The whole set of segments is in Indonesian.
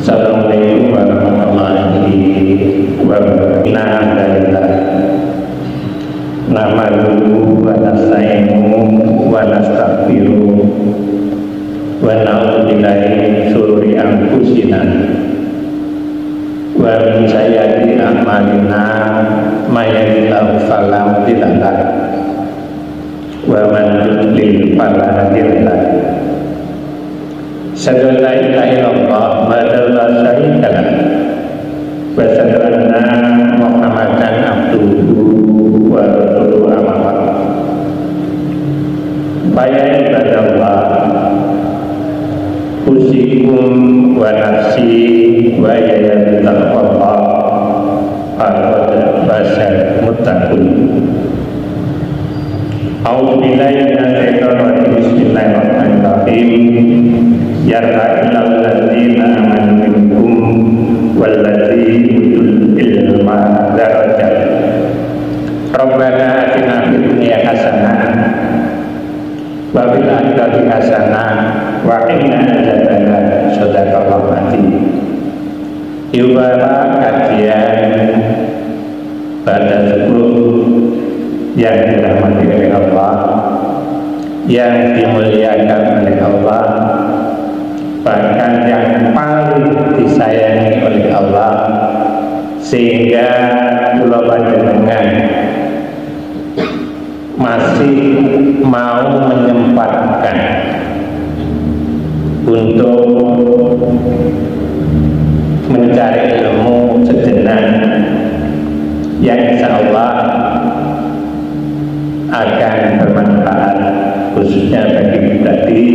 Assalamualaikum warahmatullahi wabarakatuh. Nahmaduhu wa nasta'inuhu wa nastaghfiruh wa na'udzu billahi min syururi anfusina wa min sayyiati a'malina may yahdihillahu fala mudilla lahu wa man yudlil fala hadiya lahu. Asyhadu an la ilaha illallah wahdahu la syarika lahu wa asyhadu anna Muhammadan abduhu wa rasuluhu amma ba'du. Fa ya ibadallah, usikum wa nafsi wa ya taqwallah faqad fasal muttaqun. A'udzu billahi minasyaitonir rajim. Bismillahirrahmanirrahim. Yarfa'illahu alladzina amanu minkum walladzina utul ilma darajat. Rabbana atina fid dunya hasanah wa fil akhirati hasanah wa qina adzabannar. Shadaqallahu adzim. Ibarat kajian pada subuh yang dirahmati oleh Allah, yang dimuliakan oleh Allah, bahkan yang paling disayangi oleh Allah, sehingga kula panjenengan masih mau menyempatkan untuk mencari ilmu sejenak yang insya Allah akan bermanfaat, khususnya bagi pribadi,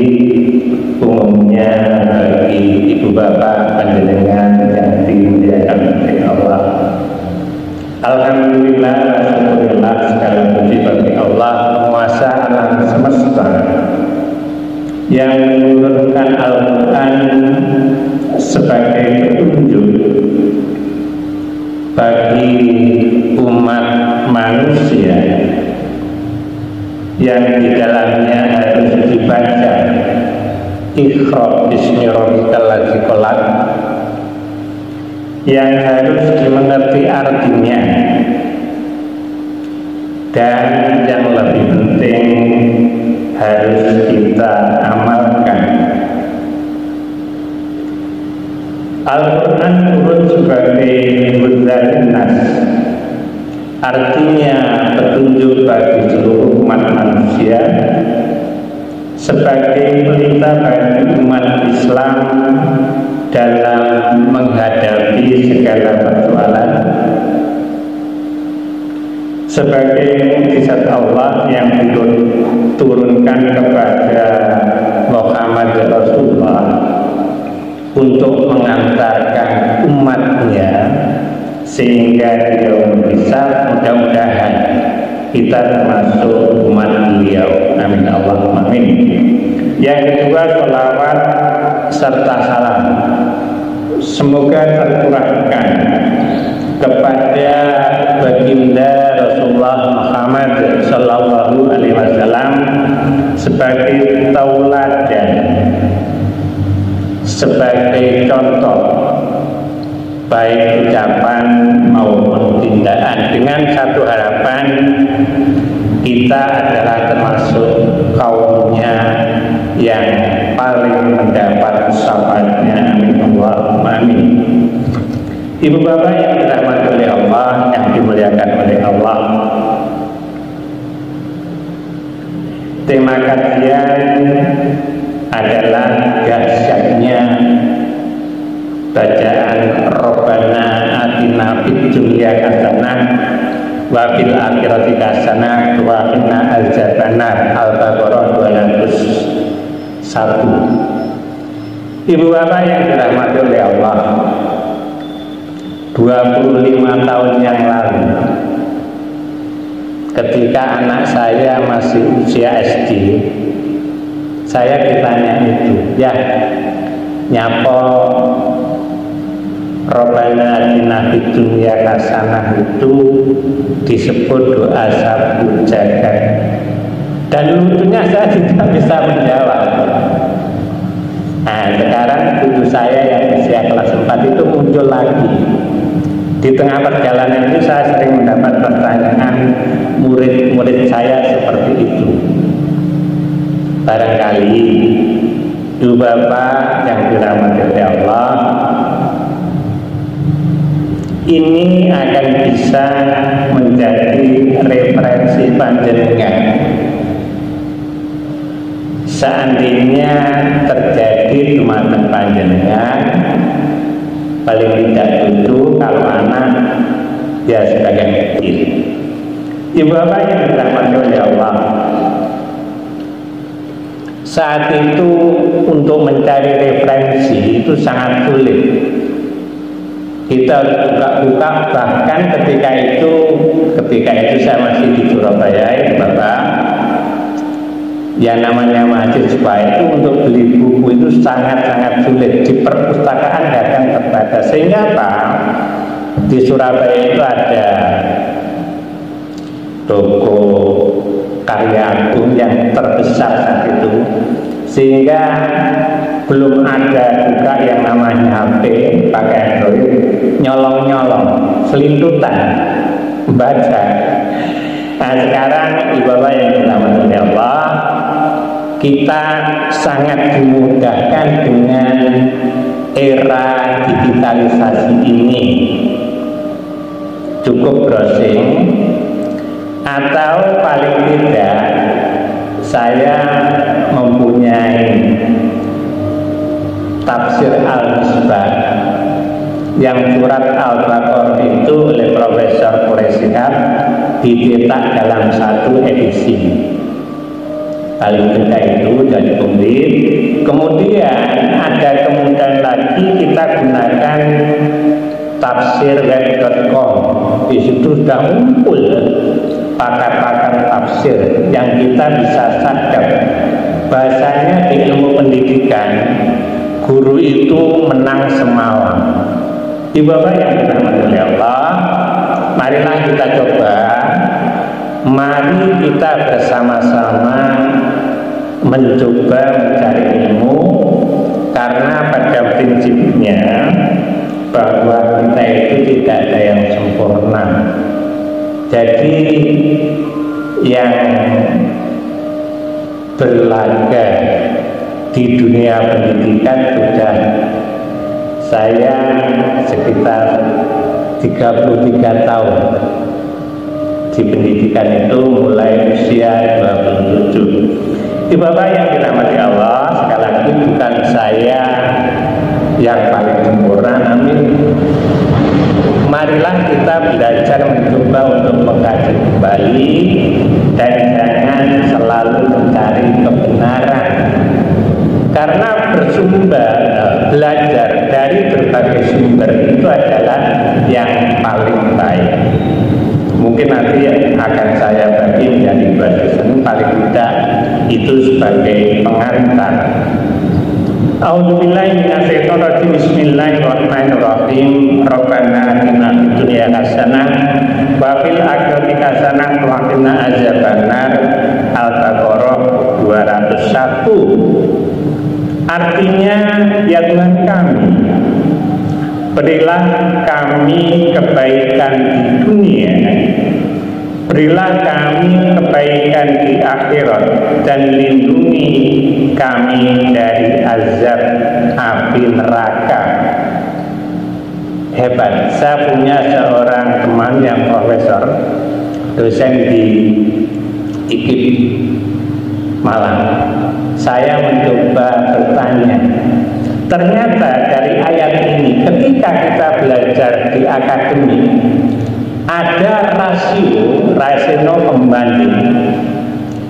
umumnya bagi ibu bapak panjenengan yang dimuliakan oleh Allah. Alhamdulillah, alhamdulillah, segala puji bagi Allah penguasa alam semesta yang menurunkan Al-Quran sebagai petunjuk bagi umat manusia, yang di dalamnya harus dibaca Iqra bismi rabbikal ladzi khalaq, yang harus dimengerti artinya, dan yang lebih penting harus kita amalkan. Al-Quran turun sebagai hudan nas, artinya petunjuk bagi seluruh umat manusia, sebagai pelita bagi umat Islam dalam menghadapi segala persoalan, sebagai mukjizat Allah yang diturunkan kepada Muhammad Rasulullah untuk mengantarkan umatnya sehingga dia bisa, mudah-mudahan kita termasuk umat beliau. Amin Allahumma amin. Yang kedua, sholawat serta salam semoga tercurahkan kepada baginda Rasulullah Muhammad Sallallahu Alaihi Wasallam sebagai tauladan, sebagai contoh baik ucapan maupun tindakan, dengan satu harapan kita adalah termasuk kaumnya yang paling mendapat syafaatnya. Amin Allahumma amin. Ibu bapak yang dirahmati oleh Allah, yang dimuliakan oleh Allah, tema kajian adalah dahsyatnya bacaan Rabbana atina fid dunya hasanah wa fil akhirati hasanah wa qina adzabannar. Al-Baqarah 201. Ibu bapak yang dirahmati oleh Allah, 25 tahun yang lalu ketika anak saya masih usia SD, saya ditanya itu, ya nyapo Rabbana atina fid dunya hasanah itu disebut doa sabu jagat. Dan lucunya saya tidak bisa menjawab. Nah, sekarang cucu saya yang usia kelas 4 itu muncul lagi. Di tengah perjalanan itu saya sering mendapat pertanyaan murid-murid saya seperti itu. Barangkali Ibu Bapak yang dirahmati oleh Allah, ini akan bisa menjadi referensi panjenengan. Seandainya terjadi dumateng panjenengan, paling tidak cucu, kalau anak ya sebagai kecil. Ibu Bapak yang dirahmati oleh Allah, saat itu untuk mencari referensi itu sangat sulit. Kita buka-buka, bahkan ketika itu saya masih di Surabaya, Ibu Bapak, yang namanya mahasiswa itu untuk beli buku itu sangat-sangat sulit. Di perpustakaan kadang terbatas. Sehingga apa? Di Surabaya itu ada toko karya agung yang terbesar saat itu, sehingga belum ada juga yang namanya HP pakai Android, nyolong-nyolong, selintutan baca. Nah, sekarang Ibu Bapak yang dirahmati oleh Allah, kita sangat dimudahkan dengan era digitalisasi ini. Cukup browsing, atau paling tidak saya mempunyai tafsir Al-Misbah yang surat Al-Baqarah itu oleh Profesor Quraisyihab dicetak dalam satu edisi. Paling tidak itu jadi komplit. Kemudian ada kemudian lagi kita gunakan tafsirweb.com. Di situ sudah muncul pakar-pakar tafsir yang kita bisa sadap. Bahasanya di ilmu pendidikan, guru itu menang semalam. Ibu Bapak yang dirahmati oleh Allah, marilah kita coba. Mari kita bersama-sama mencoba mencari ilmu, karena pada prinsipnya bahwa kita itu tidak ada yang sempurna. Jadi yang berlaga di dunia pendidikan sudah saya sekitar 33 tahun di pendidikan itu, mulai usia 27. Ibu Bapak yang dirahmati Allah, sekali lagi bukan saya yang paling sempurna, amin. Marilah kita belajar mencoba untuk mengkaji kembali dan jangan selalu mencari kebenaran, karena belajar dari berbagai sumber itu adalah yang paling baik. Mungkin nanti akan saya bagi menjadi dua sesi, paling tidak itu sebagai pengantar. A'udzubillahi minasyaitonir rajim. Bismillahirrahmanirrahim. Rabbana atina fid dunya hasanah wa fil akhirati hasanah wa qina adzabannar. Al-Baqarah 201. Artinya, ya Tuhan kami, berilah kami kebaikan di dunia, berilah kami kebaikan di akhirat, dan lindungi kami dari azab api neraka. Hebat. Saya punya seorang teman yang profesor, dosen di IKIP Malang. Saya mencoba bertanya, ternyata dari ayat ini ketika kita belajar di akademik ada rasio pembanding.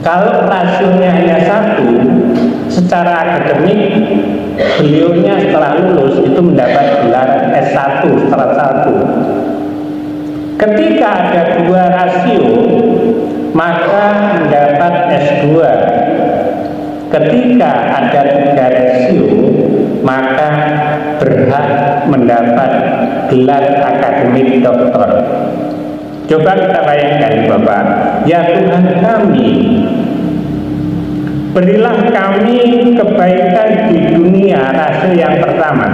Kalau rasionya hanya 1, secara akademik beliaunya setelah lulus itu mendapat gelar S1 setelah 1. Ketika ada 2 rasio maka mendapat S2. Ketika ada 3 rasio maka berhak mendapat gelar akademik doktor. Coba kita bayangkan Bapak, ya Tuhan kami, Berilah kami kebaikan di dunia, rasio yang pertama,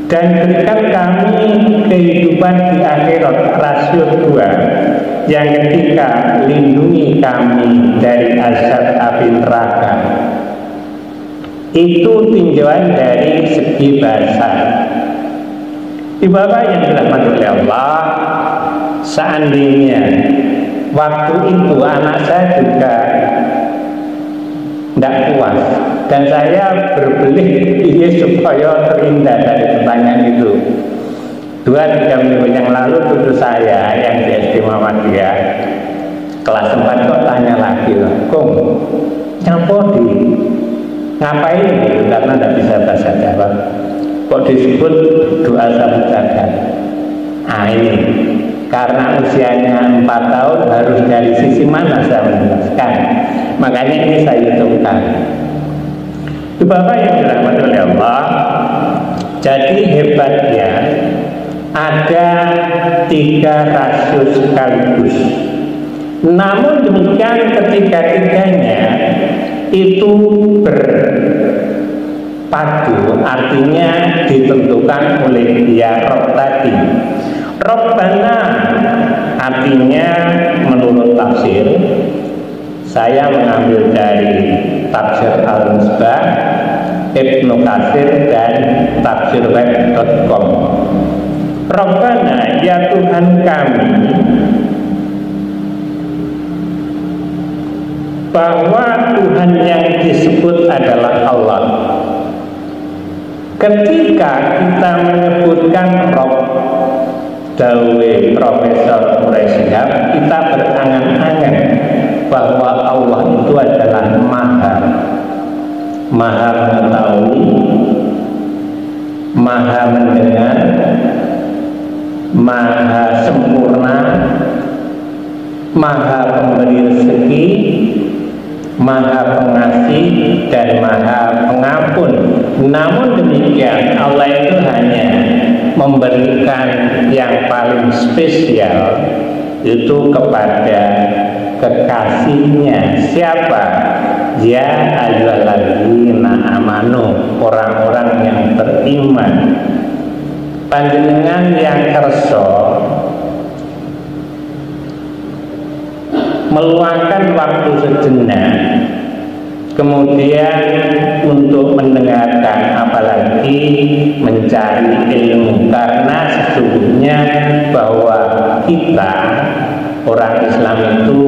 dan berikan kami kehidupan di akhirat, rasio 2. Yang ketiga, lindungi kami dari azab api neraka. Itu tinjauan dari segi bahasa. Ibu-bapak yang dirahmati oleh Allah, seandainya waktu itu anak saya juga tidak puas, dan saya berbelit ini supaya terhindar dari pertanyaan itu. 2-3 minggu yang lalu cucu saya yang di SD Muhammadiyah kelas 4 kok tanya lagi, "Kong, nyapa ngapain gitu?" Karena tidak bisa bahasa Jawa. Kok disebut doa samujagat? Nah ini karena usianya 4 tahun, harus dari sisi mana saya menjelaskan. Makanya ini saya hitungkan. Bapak yang dirahmati oleh Allah, jadi hebatnya ada 3 rasio sekaligus. Namun demikian ketiga-tiganya itu berpadu, artinya ditentukan oleh dia Rob tadi. Robbana artinya menurut tafsir, saya mengambil dari tafsir Al-Misbah, Ibnu Katsir, dan tafsirweb.com. Robbana, ya Tuhan kami, bahwa Tuhan yang disebut adalah Allah. Ketika kita menyebutkan Rob, dawe Profesor Murayshihab, kita berangan-angan bahwa Allah itu adalah maha mengetahui, maha mendengar, maha sempurna, maha pemberi rezeki, maha pengasih, dan maha pengampun. Namun demikian Allah itu hanya memberikan yang paling spesial itu kepada kekasihnya. Siapa? Ya ayyuhalladzina amanu, orang-orang yang beriman. Panjenengan yang kersa meluangkan waktu sejenak, kemudian untuk mendengarkan, apalagi mencari ilmu, karena sesungguhnya bahwa kita orang Islam itu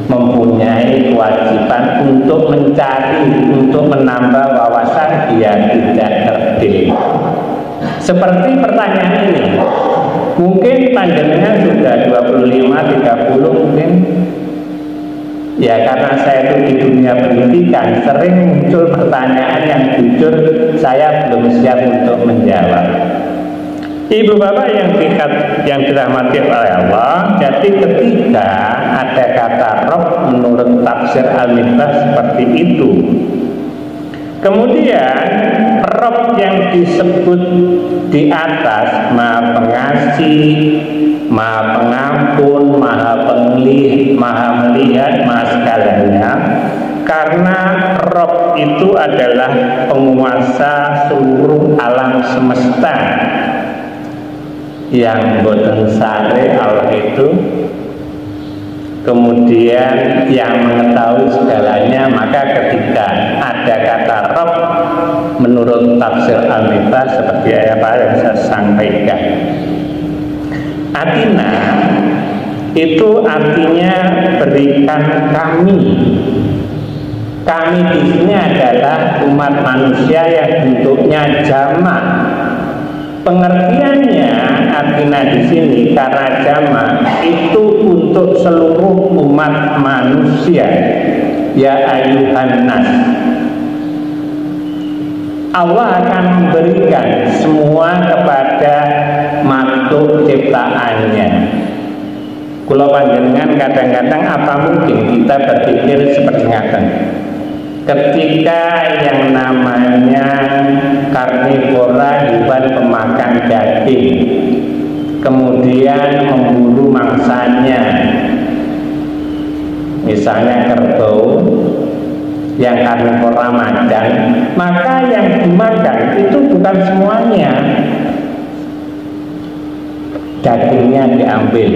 mempunyai kewajiban untuk mencari, untuk menambah wawasan biar tidak terdil. Seperti pertanyaan ini, mungkin panjenengan sudah 25-30 mungkin. Ya karena saya itu di dunia pendidikan, sering muncul pertanyaan yang jujur saya belum siap untuk menjawab. Ibu bapak yang dirahmati oleh Allah, jadi ketika ada kata Rob menurut tafsir Al-Misbah seperti itu, kemudian Rob yang disebut di atas, maha pengasih, maha pengampun, maha penglih, maha melihat, maha segalanya, karena Rob itu adalah penguasa seluruh alam semesta, yang boten sare Allah itu, kemudian yang mengetahui segalanya. Maka ketika ada kata Rob menurut tafsir Al-Misbah seperti apa yang saya sampaikan, Atina itu artinya berikan kami. Kami di sini adalah umat manusia yang bentuknya jamak. Pengertiannya Atina di sini karena jamak itu untuk seluruh umat manusia. Ya ayuhan nas, Allah akan memberikan semua kepada makhluk ciptaannya. Kula panjenengan kadang-kadang apa mungkin kita berpikir seperti ngaten. Ketika yang namanya karnivora, hewan pemakan daging, kemudian memburu mangsanya, misalnya kerbau, yang karnivor Ramadan, maka yang dimakan itu bukan semuanya. Dagingnya diambil,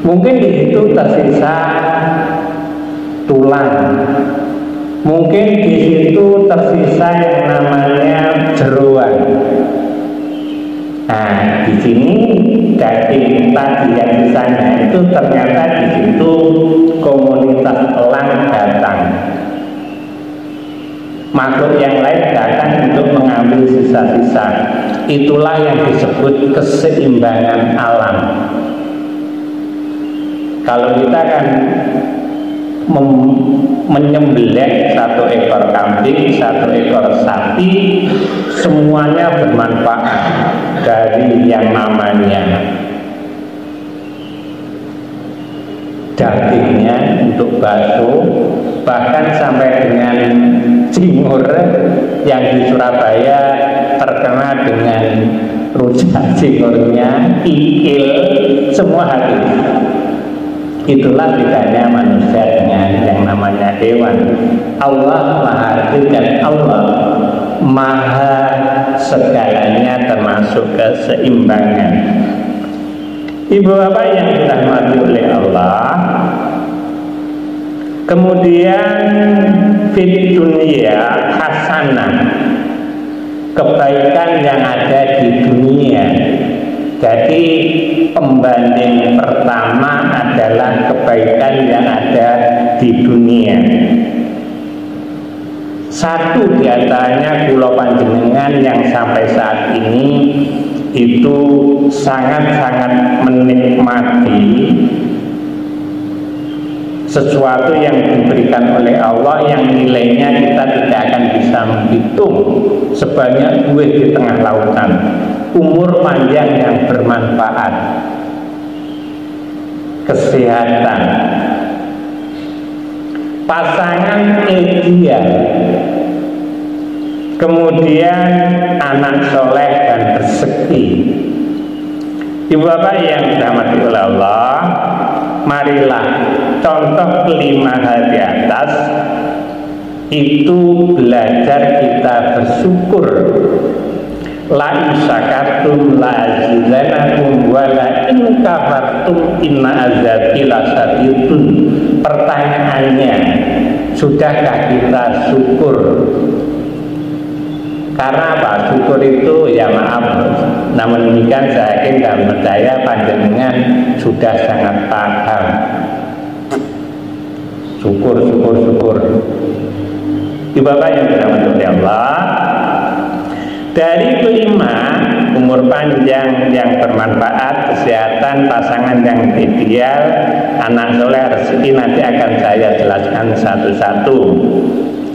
mungkin di situ tersisa tulang, mungkin di situ tersisa yang namanya jeroan. Nah, di sini daging tadi yang sisanya itu ternyata di situ komunitas elang datang. Makhluk yang lain datang untuk mengambil sisa-sisa. Itulah yang disebut keseimbangan alam. Kalau kita kan menyembelih satu ekor kambing, satu ekor sapi, semuanya bermanfaat dari yang namanya dagingnya untuk bakso, bahkan sampai dengan cingur yang di Surabaya terkenal dengan rujak cingurnya, kikil, semua habis. Itulah bedanya manusia dengan yang namanya hewan. Allah Maha Adil dan Allah Maha segalanya, termasuk keseimbangan. Ibu bapak yang dirahmati oleh Allah, kemudian fit dunia hasanah, kebaikan yang ada di dunia. Jadi pembanding pertama adalah kebaikan yang ada di dunia. Satu diantaranya kula panjenengan yang sampai saat ini itu sangat-sangat menikmati sesuatu yang diberikan oleh Allah yang nilainya kita tidak akan bisa menghitung, sebanyak buih di tengah lautan, umur panjang yang bermanfaat, kesehatan, pasangan ideal, kemudian anak soleh dan rezeki. Ibu bapak yang dirahmati oleh Allah, marilah contoh kelima di atas itu belajar kita bersyukur. La in syakartum la azidanakum wa la in kafartum inna azabi lasadidun. Pertanyaannya, sudahkah kita syukur? Karena apa? Syukur itu ya maaf, namun demikian saya yakin dan percaya panjenengan sudah sangat paham. Syukur. Ibu bapak yang dirahmati oleh Allah, dari kelima, umur panjang yang bermanfaat, kesehatan, pasangan yang ideal, anak soleh, rezeki, nanti akan saya jelaskan satu-satu.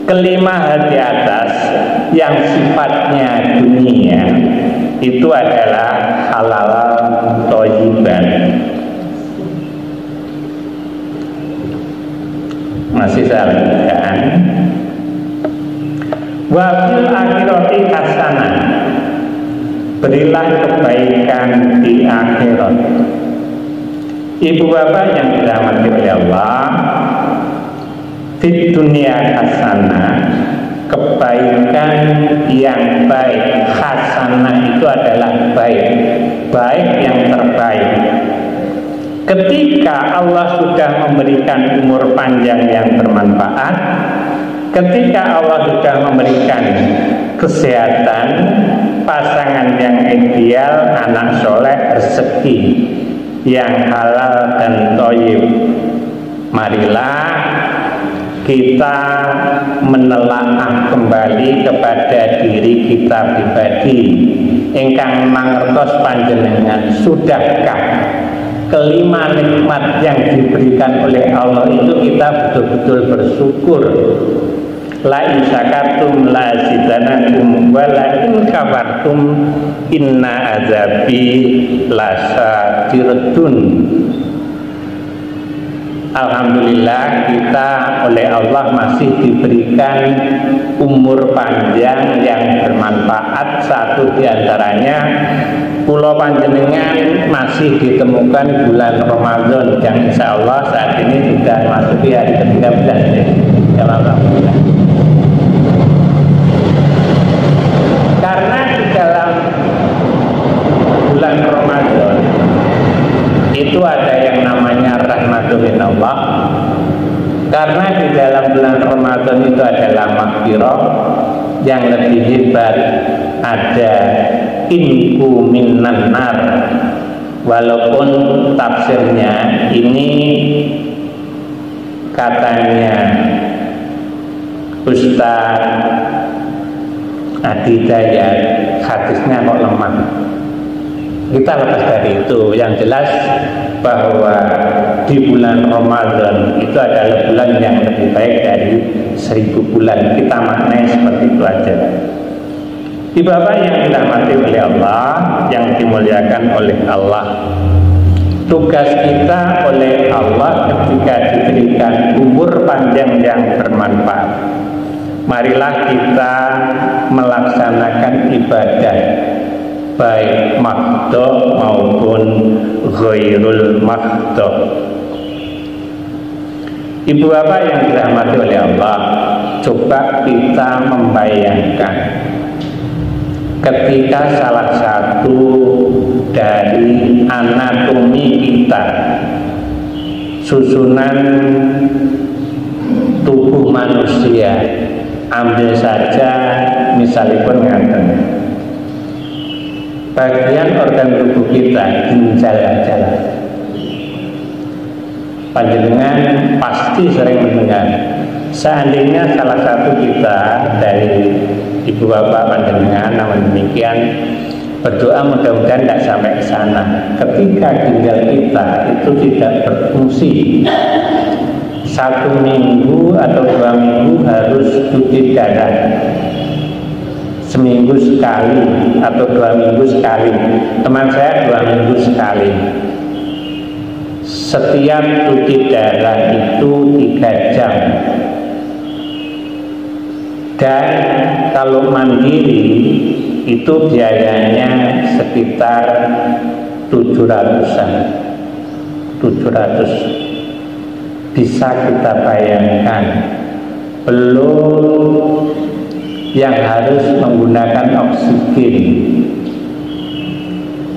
Kelima hal di atas yang sifatnya dunia itu adalah halal thayyiban. Masih saya lanjutkan. Wa fil akhirati hasanah, berilah kebaikan di akhirat. Ibu bapak yang dirahmati oleh Allah, di dunia hasanah, kebaikan yang baik. Hasanah itu adalah baik, baik yang terbaik. Ketika Allah sudah memberikan umur panjang yang bermanfaat, ketika Allah sudah memberikan kesehatan, pasangan yang ideal, anak soleh, rezeki yang halal dan thayyib, marilah kita menelaah kembali kepada diri kita pribadi. Ingkang mangertos panjenengan, sudahkah kelima nikmat yang diberikan oleh Allah itu kita betul-betul bersyukur? La in syakartum la azidanakum wa la in kafartum inna azabi lasyadidun. Alhamdulillah kita oleh Allah masih diberikan umur panjang yang bermanfaat. Satu diantaranya, pulau panjenengan masih ditemukan bulan Ramadan yang insya Allah saat ini sudah masuk di hari ke-13. di awal Ramadan. Karena di dalam bulan Ramadan itu ada yang namanya rahmatul minallah. Karena di dalam bulan Ramadan itu adalah maghfirah, yang lebih hebat ada inku minan nar. Walaupun tafsirnya ini katanya Ustaz Adi Dayat, hadisnya kok lemah. Kita lepas dari itu. Yang jelas bahwa di bulan Ramadan itu adalah bulan yang lebih baik dari 1000 bulan. Kita maknai seperti itu aja. Ibu-bapak yang dirahmati oleh Allah, yang dimuliakan oleh Allah, tugas kita oleh Allah ketika diberikan umur panjang yang bermanfaat, marilah kita melaksanakan ibadah baik makhdho maupun ghairul makhdho. Ibu bapak yang dirahmati oleh Allah, coba kita membayangkan ketika salah satu dari anatomi kita, susunan tubuh manusia, ambil saja misalnya ngaten, bagian organ tubuh kita, ginjal aja. Panjenengan pasti sering mendengar, seandainya salah satu kita dari ibu bapak panjenengan, namun demikian berdoa mudah-mudahan tidak sampai ke sana. Ketika ginjal kita itu tidak berfungsi, 1 minggu atau 2 minggu harus cuci darah, seminggu sekali atau 2 minggu sekali. Teman saya 2 minggu sekali. Setiap cuci darah itu 3 jam. Dan kalau mandiri itu biayanya sekitar 700-an. 700. Bisa kita bayangkan, belum yang harus menggunakan oksigen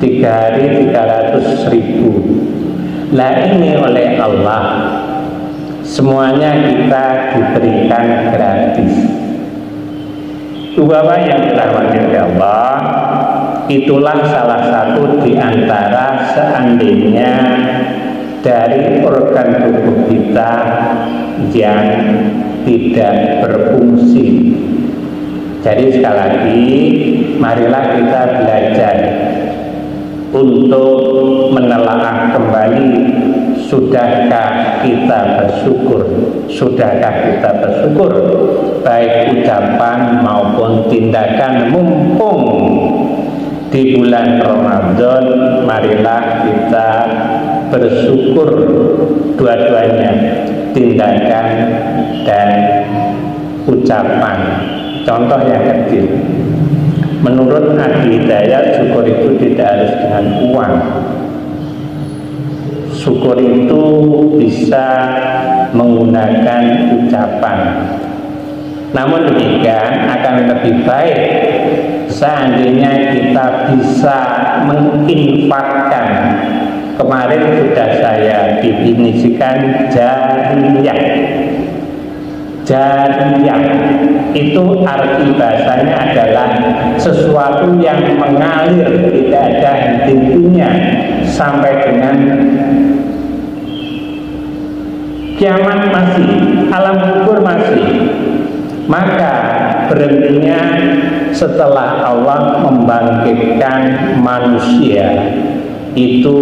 3 hari 300.000. Nah ini oleh Allah semuanya kita diberikan gratis. Bapak yang dirahmati oleh Allah, itulah salah satu di antara seandainya dari organ tubuh kita yang tidak berfungsi. Jadi sekali lagi, marilah kita belajar untuk menelaah kembali, sudahkah kita bersyukur, sudahkah kita bersyukur, baik ucapan maupun tindakan. Mumpung di bulan Ramadan, marilah kita bersyukur dua-duanya, tindakan dan ucapan. Contoh yang kecil, menurut Adi Hidayat, syukur itu tidak harus dengan uang. Syukur itu bisa menggunakan ucapan. Namun demikian akan lebih baik seandainya kita bisa menginfakkan. Kemarin sudah saya definisikan jariyah. Jariyah itu arti bahasanya adalah sesuatu yang mengalir, tidak ada henti-hentinya sampai dengan kiamat masih, alam kubur masih. Maka berhentinya setelah Allah membangkitkan manusia itu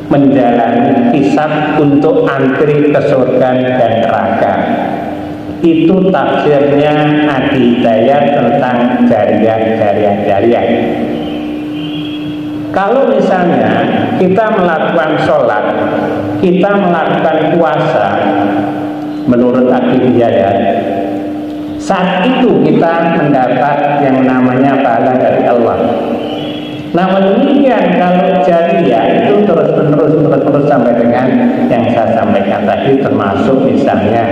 menjalani hisab untuk antri ke surga dan neraka. Itu tafsirnya Adi Hidayat tentang jariyah. Kalau misalnya kita melakukan sholat, kita melakukan puasa, menurut Adi Hidayat, saat itu kita mendapat yang namanya pahala dari Allah. Namun demikian kalau jariyah itu terus-menerus sampai dengan yang saya sampaikan tadi, termasuk misalnya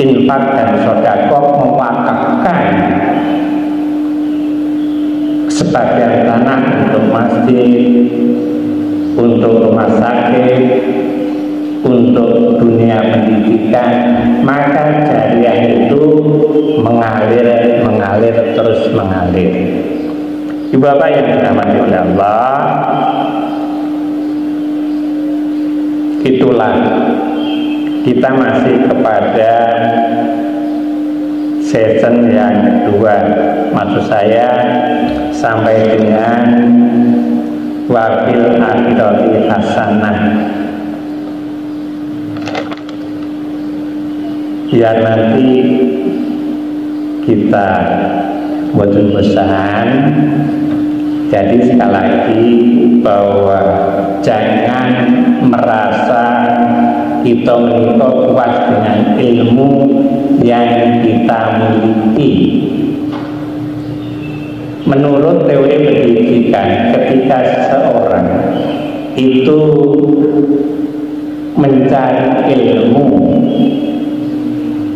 infak dan sedekah, mewakafkan sebagian tanah untuk masjid, untuk rumah sakit, untuk dunia pendidikan, maka jariah itu mengalir terus mengalir. Ibu bapak yang dirahmati oleh Allah, itulah kita masih kepada season yang kedua, maksud saya sampai dengan wabil akhirati hasanah. Biar nanti kita buatun pesan. Jadi sekali lagi bahwa jangan merasa kita puas dengan ilmu yang kita miliki. Menurut teori pendidikan, ketika seseorang itu mencari ilmu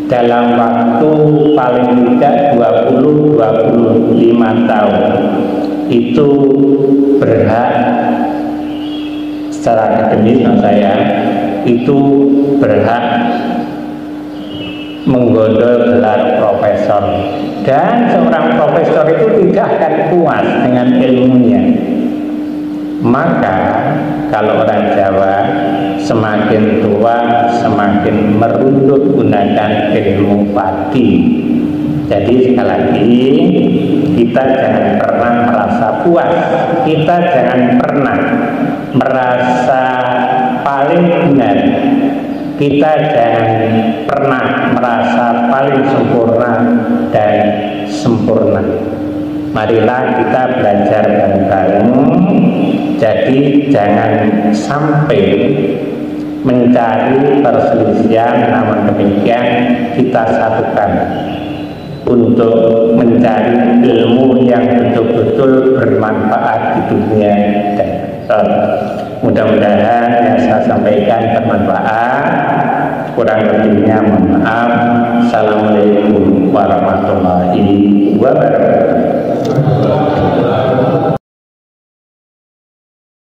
dalam waktu paling tidak 20-25 tahun, itu berhak secara akademis saya itu berhak menggondol gelar profesor, dan seorang profesor itu tidak akan puas dengan ilmunya. Maka kalau orang Jawa, semakin tua semakin merunduk gunakan ilmu padi. Jadi sekali lagi, kita jangan pernah merasa puas, kita jangan pernah merasa paling benar, kita jangan pernah merasa paling sempurna dan sempurna. Marilah kita belajar bareng-bareng. Jadi jangan sampai mencari perselisihan, namun demikian kita satukan untuk mencari ilmu yang betul-betul bermanfaat di dunia dan akhirat. Mudah-mudahan yang saya sampaikan bermanfaat. Kurang lebihnya mohon maaf. Assalamualaikum warahmatullahi wabarakatuh.